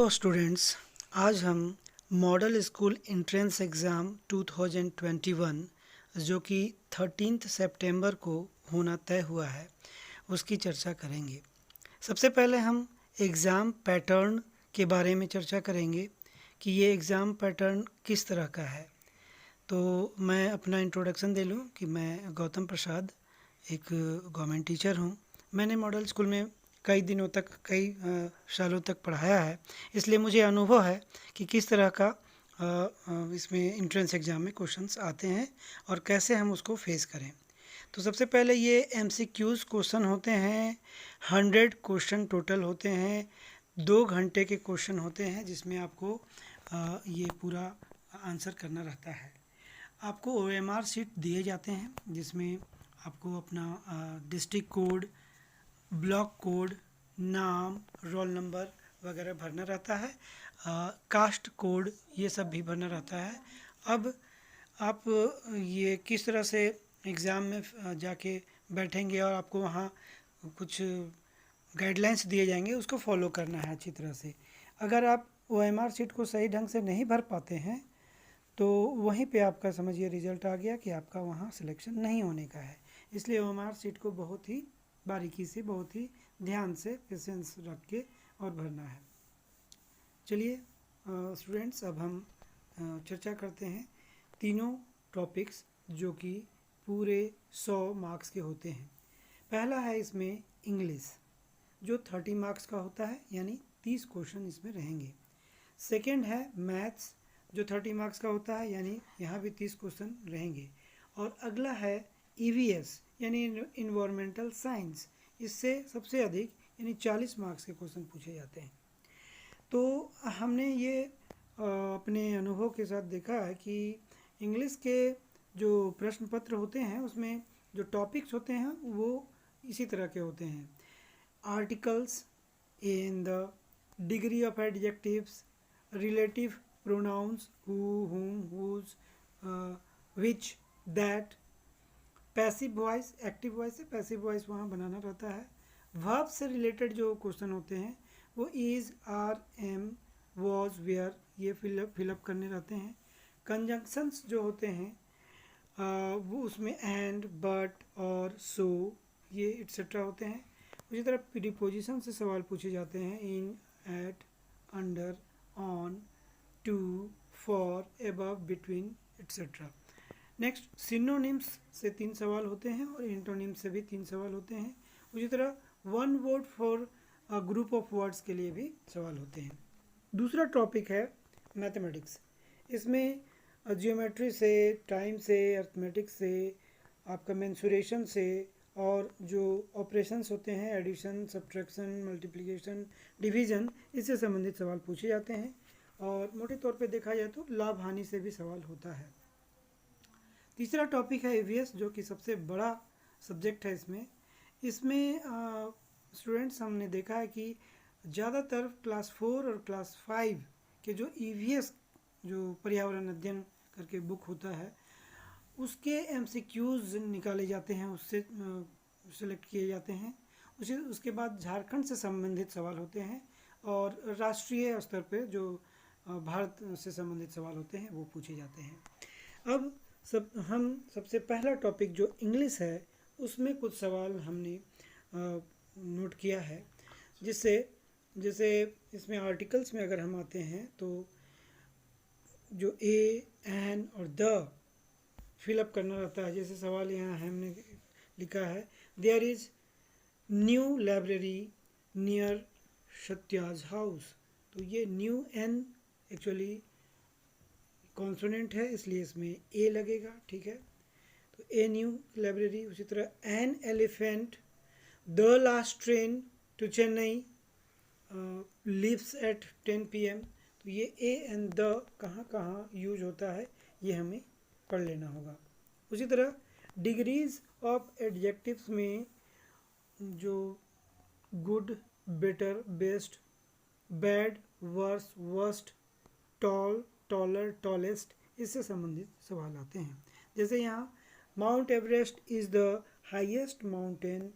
Hello students, आज हम model school entrance exam 2021 जो कि 13 सितंबर को होना तय हुआ है उसकी चर्चा करेंगे। सबसे पहले हम एग्ज़ाम पैटर्न के बारे में चर्चा करेंगे कि ये एग्ज़ाम पैटर्न किस तरह का है। तो मैं अपना इंट्रोडक्शन दे लूँ कि मैं गौतम प्रसाद एक गवर्नमेंट टीचर हूँ। मैंने मॉडल स्कूल में कई दिनों तक सालों तक पढ़ाया है, इसलिए मुझे अनुभव है कि किस तरह का इसमें एंट्रेंस एग्ज़ाम में क्वेश्चंस आते हैं और कैसे हम उसको फेस करें। तो सबसे पहले ये एमसीक्यूज़ क्वेश्चन होते हैं। 100 क्वेश्चन टोटल होते हैं। 2 घंटे के क्वेश्चन होते हैं जिसमें आपको ये पूरा आंसर करना रहता है। आपको ओएमआर शीट दिए जाते हैं जिसमें आपको अपना डिस्ट्रिक्ट कोड, ब्लॉक कोड, नाम, रोल नंबर वगैरह भरना रहता है। कास्ट कोड ये सब भी भरना रहता है। अब आप ये किस तरह से एग्ज़ाम में जाके बैठेंगे और आपको वहाँ कुछ गाइडलाइंस दिए जाएंगे, उसको फॉलो करना है अच्छी तरह से। अगर आप ओएमआर शीट को सही ढंग से नहीं भर पाते हैं तो वहीं पे आपका समझिए रिजल्ट आ गया कि आपका वहाँ सिलेक्शन नहीं होने का है। इसलिए ओएमआर शीट को बहुत ही बारीकी से, बहुत ही ध्यान से, पेशेंस रख के और भरना है। चलिए स्टूडेंट्स, अब हम चर्चा करते हैं तीनों टॉपिक्स जो कि पूरे 100 मार्क्स के होते हैं। पहला है इसमें इंग्लिश जो 30 मार्क्स का होता है, यानी 30 क्वेश्चन इसमें रहेंगे। सेकेंड है मैथ्स जो 30 मार्क्स का होता है, यानी यहाँ भी 30 क्वेश्चन रहेंगे। और अगला है ईवीएस यानी इन्वायरमेंटल साइंस, इससे सबसे अधिक यानी 40 मार्क्स के क्वेश्चन पूछे जाते हैं। तो हमने ये अपने अनुभव के साथ देखा है कि इंग्लिश के जो प्रश्न पत्र होते हैं उसमें जो टॉपिक्स होते हैं वो इसी तरह के होते हैं। Articles in the degree of adjectives, relative pronouns who, whom, whose, which, that, passive voice, active voice से पैसिव वॉइस वहाँ बनाना रहता है। वर्ब से रिलेटेड जो क्वेश्चन होते हैं वो is, are, am, was, were ये फिलअप करने रहते हैं। कंजंक्शंस जो होते हैं वो उसमें एंड, बट और सो ये एट्सेट्रा होते हैं। उसी तरह प्रीपोजिशन से सवाल पूछे जाते हैं, in, at, under, on, to, for, above, between etcetera. Next synonyms से 3 सवाल होते हैं और इंटोनिम्स से भी 3 सवाल होते हैं। उसी तरह one word for group of words के लिए भी सवाल होते हैं। दूसरा टॉपिक है मैथमेटिक्स। इसमें जियोमेट्री से, टाइम से, अर्थमेटिक्स से, आपका मेंसुरेशन से और जो ऑपरेशंस होते हैं एडिशन, सब्ट्रैक्शन, मल्टीप्लिकेशन, डिवीज़न, इससे संबंधित सवाल पूछे जाते हैं। और मोटे तौर पे देखा जाए तो लाभ हानि से भी सवाल होता है। तीसरा टॉपिक है ईवीएस जो कि सबसे बड़ा सब्जेक्ट है। इसमें स्टूडेंट्स हमने देखा है कि ज़्यादातर क्लास 4 और क्लास 5 के जो ईवीएस जो पर्यावरण अध्ययन करके बुक होता है उसके एमसीक्यूज़ निकाले जाते हैं, उससे सेलेक्ट किए जाते हैं। उसके बाद झारखंड से संबंधित सवाल होते हैं और राष्ट्रीय स्तर पे जो भारत से संबंधित सवाल होते हैं वो पूछे जाते हैं। अब हम सबसे पहला टॉपिक जो इंग्लिश है उसमें कुछ सवाल हमने नोट किया है, जैसे इसमें आर्टिकल्स में अगर हम आते हैं तो जो ए, एन और द फिलअप करना रहता है। जैसे सवाल यहाँ हमने लिखा है, there is new library near Satya's house. तो ये न्यू एन एक्चुअली कॉन्सोनेंट है इसलिए इसमें ए लगेगा, ठीक है। तो ए न्यू लाइब्रेरी। उसी तरह an elephant the last train to Chennai leaves at 10 PM। तो ये ए एंड द कहाँ कहाँ यूज होता है ये हमें पढ़ लेना होगा। उसी तरह डिग्रीज ऑफ एडजेक्टिव्स में जो good, better, best, bad, worse, worst, tall, taller, tallest, इससे संबंधित सवाल आते हैं। जैसे यहाँ Mount Everest is the highest mountain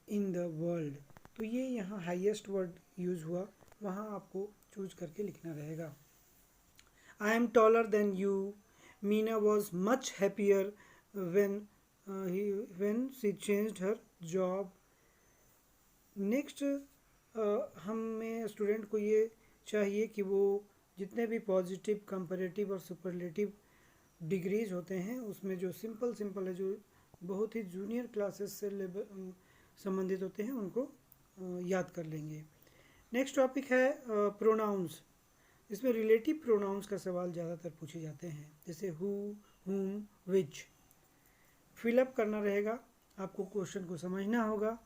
in the world. तो ये यहाँ हाईएस्ट वर्ड यूज़ हुआ, वहाँ आपको चूज करके लिखना रहेगा। I am taller than you, Meena was much happier when she changed her job। Next हमें स्टूडेंट को ये चाहिए कि वो जितने भी पॉजिटिव, कंपैरेटिव और सुपरलेटिव डिग्रीज होते हैं उसमें जो सिंपल है, जो बहुत ही जूनियर क्लासेस से लेवल संबंधित होते हैं, उनको याद कर लेंगे। नेक्स्ट टॉपिक है प्रोनाउंस। इसमें रिलेटिव प्रोनाउंस का सवाल ज़्यादातर पूछे जाते हैं, जैसे हु, हुम, विच। फिलअप करना रहेगा, आपको क्वेश्चन को समझना होगा।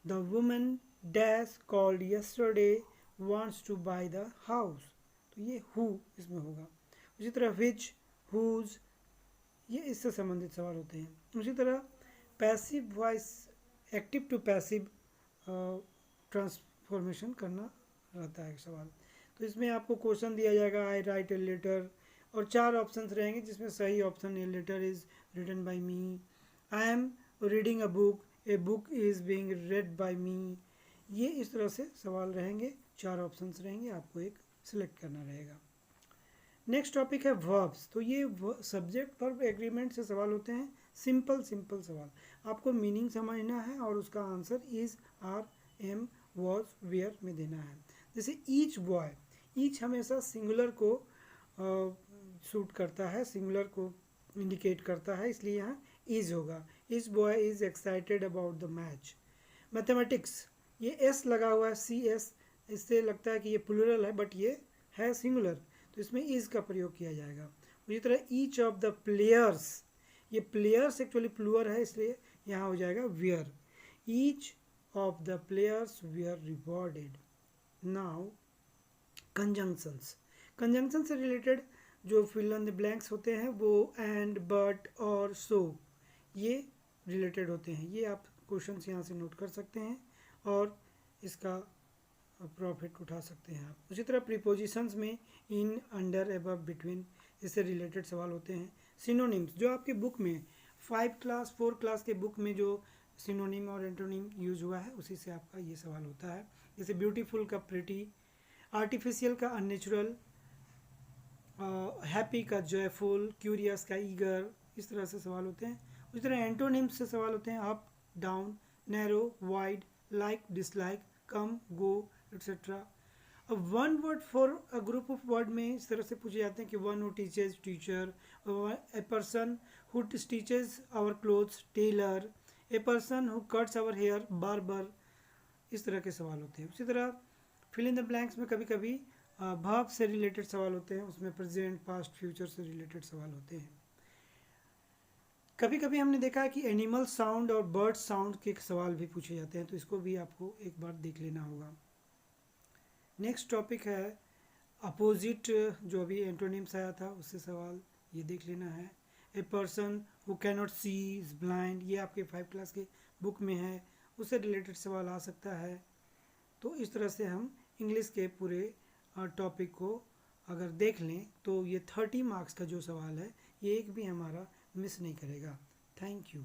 The woman dash called yesterday wants to buy the house, तो ये हु इसमें होगा। उसी तरह विच, हुज, ये इससे संबंधित सवाल होते हैं। उसी तरह passive voice, active to passive transformation करना रहता है सवाल। तो इसमें आपको क्वेश्चन दिया जाएगा, आई राइट ए लेटर, और 4 ऑप्शंस रहेंगे जिसमें सही option a letter is written by me, I am reading a book, a book is being read by me. ये इस तरह से सवाल रहेंगे, 4 ऑप्शंस रहेंगे, आपको एक सिलेक्ट करना रहेगा। नेक्स्ट टॉपिक है वर्ब्स। तो ये सब्जेक्ट वर्ब एग्रीमेंट से सवाल होते हैं, सिंपल सवाल। आपको मीनिंग समझना है और उसका answer is, are, am, was, were में देना है। जैसे ईच बॉय, ईच हमेशा सिंगुलर को सूट करता है, सिंगुलर को इंडिकेट करता है, इसलिए यहाँ इज होगा। Each boy is excited about the match. Mathematics, ये एस लगा हुआ है, सी एस, इससे लगता है कि ये प्लूरल है, बट ये है सिंगुलर, तो इसमें इज का प्रयोग किया जाएगा। उसी तरह ईच ऑफ द प्लेयर्स, ये प्लेयर्स एक्चुअली प्लूअर है, इसलिए यहाँ हो जाएगा were. Each of the players were rewarded. Now conjunctions, conjunction से रिलेटेड जो फिल इन द ब्लैंक्स होते हैं वो एंड, बट, और, सो, ये रिलेटेड होते हैं। ये आप क्वेश्चंस यहाँ से नोट कर सकते हैं और इसका प्रॉफिट उठा सकते हैं आप। उसी तरह प्रीपोजिशंस में इन, अंडर, अबव, बिटवीन, इससे रिलेटेड सवाल होते हैं। सिनोनिम्स, जो आपके बुक में 4 क्लास के बुक में जो सिनोनिम और एंटोनिम यूज हुआ है उसी से आपका ये सवाल होता है। जैसे ब्यूटीफुल का प्रिटी, आर्टिफिशियल का अननेचुरल, हैप्पी का जॉयफुल, क्यूरियस का ईगर, इस तरह से सवाल होते हैं। उसी तरह एंटोनिम्स से सवाल होते हैं, up, down, narrow, wide, like, dislike, come, go, etcetera. अब one word for a group of word में इस तरह से पूछे जाते हैं कि one who teaches, teacher, a person who stitches our clothes, tailor, a person who cuts our hair, barber, इस तरह के सवाल होते हैं। उसी तरह फिल इन द ब्लैंक्स में कभी कभी वर्ब से रिलेटेड सवाल होते हैं, उसमें प्रेजेंट, पास्ट, फ्यूचर से रिलेटेड सवाल होते हैं। कभी कभी हमने देखा है कि एनिमल साउंड और बर्ड साउंड के सवाल भी पूछे जाते हैं, तो इसको भी आपको एक बार देख लेना होगा। नेक्स्ट टॉपिक है अपोजिट, जो अभी एंटोनिम्स आया था उससे सवाल ये देख लेना है। ए person who cannot see is blind, ये आपके 5 क्लास के बुक में है, उससे रिलेटेड सवाल आ सकता है। तो इस तरह से हम इंग्लिश के पूरे टॉपिक को अगर देख लें तो ये 30 मार्क्स का जो सवाल है ये एक भी हमारा मिस नहीं करेगा। Thank you.